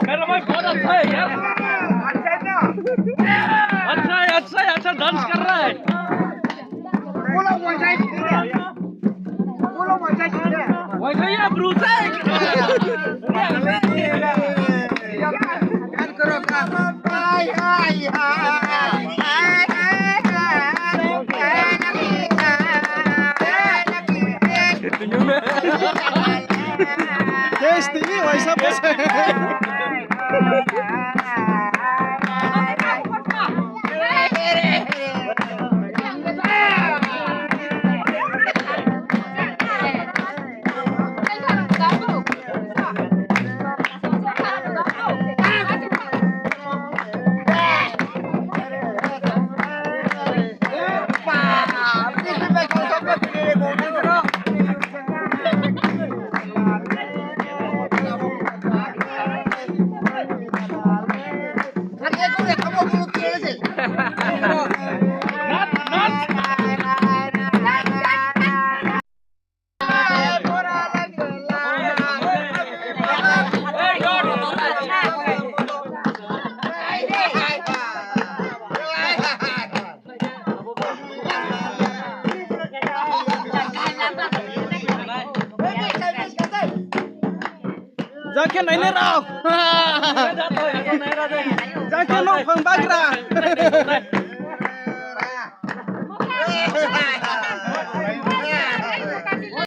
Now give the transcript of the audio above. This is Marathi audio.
मेरा भाई बहुत अच्छा है यार। अच्छा है, अच्छा है, अच्छा डांस कर रहा है। वैसे ही आप रूस है। Tinggi, wajah apa sih? Jaket ini rau. Jaket no pang bagra.